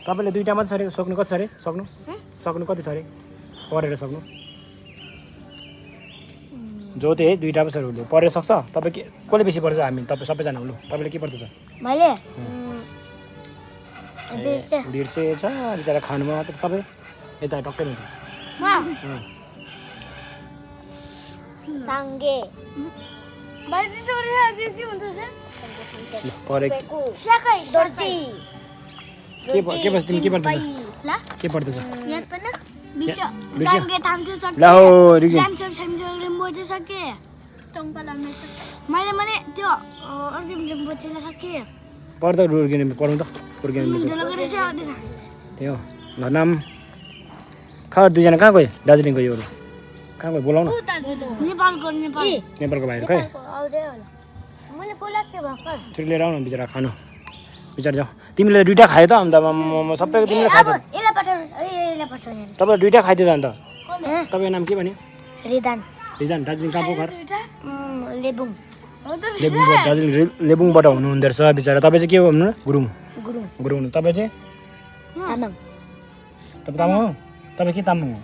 तपाईँले दुईवटा मात्रै छ अरे सक्नु कति छ अरे सक्नु कति छ अरे पढेर सक्नु जो त्यही दुईवटा पो छ उसले पढेर सक्छ तपाईँ के कसले बेसी पढ्छ हामी तपाईँ सबैजना हुनु तपाईँले के पढ्दैछ मैले बिर्से छ बिचरा खानुमा मात्र तपाईँ यता टक्कै हुन्छ सांगे पढेको के बस तिमी के पढ्दैछ के पढ्दैछ ला हो रिजन मैले त्यो पढ्दा रुर्गिने पढौँ त रुर्गिने ए हो घर नाम खा दुईजना कहाँ गयो दार्जिलिङको योहरू कहाँ गयो बोलाउनु नेपालको भाइहरू खै छिटो लिएर आउनु बिचरा खानु बिचरा जाऊ तिमीले दुईवटा खायो त अन्त सबैको तिमीले खायो तपाईँले दुईवटा खाइदियो त अन्त तपाईँको नाम के भन्यो रिदान दार्जिलिङ कहाँ पो घर दार्जिलिङ लेबुङबाट हुनुहुँदो रहेछ बिचरा तपाईँ चाहिँ के हो भन्नु गुरुङ तपाईँ चाहिँ तपाईँ तामाङ हो तपाईँ के तामाङ हो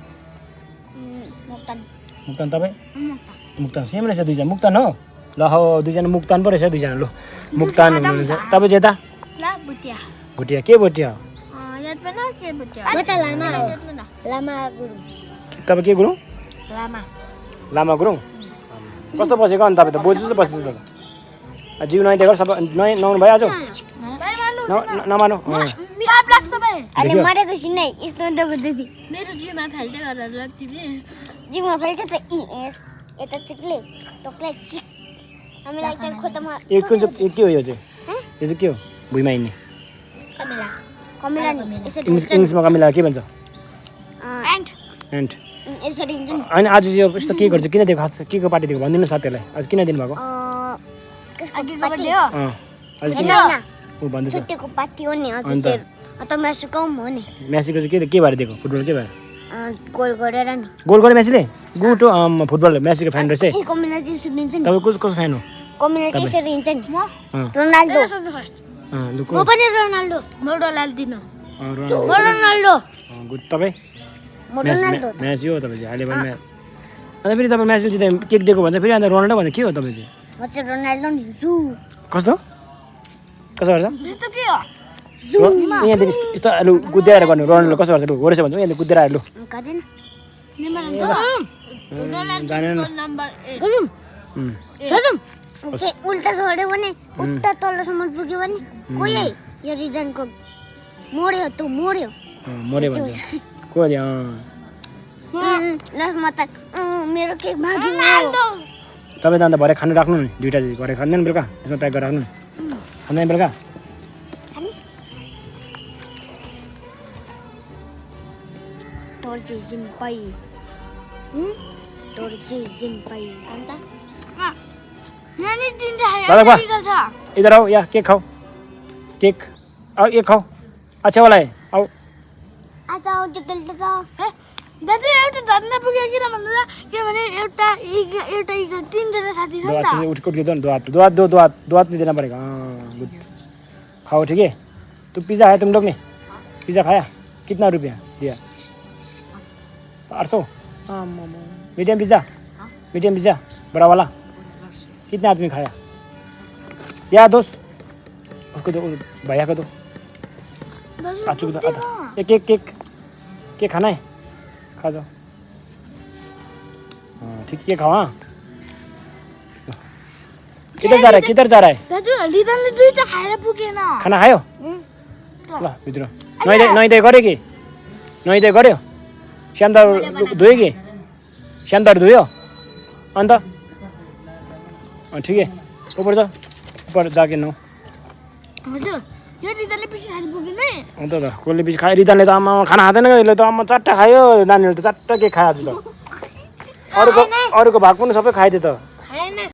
मुक्तान तपाईँ मुक्तान सेम रहेछ दुईजना मुक्तान हो ल हो दुईजना मुक्तान पो रहेछ दुईजना ल मुक्तान हुनुहुन्छ तपाईँ चाहिँ यता भुटिया के भुटिया तपाईँ के गुरुङ लामा गुरुङ कस्तो बसेको अनि तपाईँ त बोजू जस्तो बसेछ त जिउ नुहाइदिएको सबै नुहाउनु भयो आज नमानु के हो यो चाहिँ के हो भुइँमा हिँड्ने इङ्ग्लिसमा कमिला के भन्छ एन्ट होइन आज यो यस्तो के गर्छ किन दिएको खास के को पार्टी दिएको भनिदिनु साथीहरूलाई आज किन दिनुभएको भन्दैछ म्यासीको चाहिँ के भएर दिएको फुटबल के भएर गोल गरे म्यासीले गुटो फुटबल म्यासीको फ्यान रहेछ तपाईँ कसको फ्यान हो तपाईँ म्यासी हो तपाईँ चाहिँ अहिले पनि अन्त फेरि तपाईँ म्यासी चाहिँ केक दिएको भन्छ फेरि अन्त रोनाल्डो भन्दा के हो तपाईँ चाहिँ कस्तो गर्छ यहाँदेखि यस्तो लु कुद्याएर गर्नु रोनाल्डो कसो गर्छ लु हो रहेछ भन्छ यहाँले कुदेर आएर लु जानेन उल्टा छोड्यो भने उता तलसम्म पुग्यो भने कसले यो रिजनको मोड्यो भन्छ कसले लास्टमा त मेरो केक भाग्यो तपाईँ त अन्त भरे खानु राख्नु नि दुइटा चाहिँ भरे खाँदैन बेलुका यसमा प्याक गरेर राख्नु नि खाँदैन बेलुका इधर आओ या केक खाओ केक आओ ये खाओ अच्छा वाला है आओ दाजु एउटा धर्ना पुग्यो किन भन्दा किनभने एउटा तीनजना साथी छ नि त उठ के दो दुआत नहीं देना पड़ेगा गुड खाओ ठीक है तो पिज़्ज़ा खाया तुम लोग ने पिज़्ज़ा खाया कितना रुपया दिया 800 मीडियम पिज़्ज़ा बड़ा वाला कितने आदमी खाया या दोस्त उसको दो भैया को दो आचू को दो एक केक खाना है खा जाओ ठीक है खाओ हाँ किधर जा रहा है दाजु लिदनले दुईटा खाएर पुगेन खाना खायो ल भित्र नुहाइदिए गर्यो श्यामदार धोयो कि श्यामदार धोयो अन्त ठिक है ऊपर जाके नु हजुर यो रिदानले पिसी खाएर पुगेन है अन्त त कसले पिसी खायो रिदानले त आमा खाना खाँदैन यसले त आमा 4टा खायो नानीले त 4टा के खायो आज त अरूको भाग पनि सबै खाइदियो त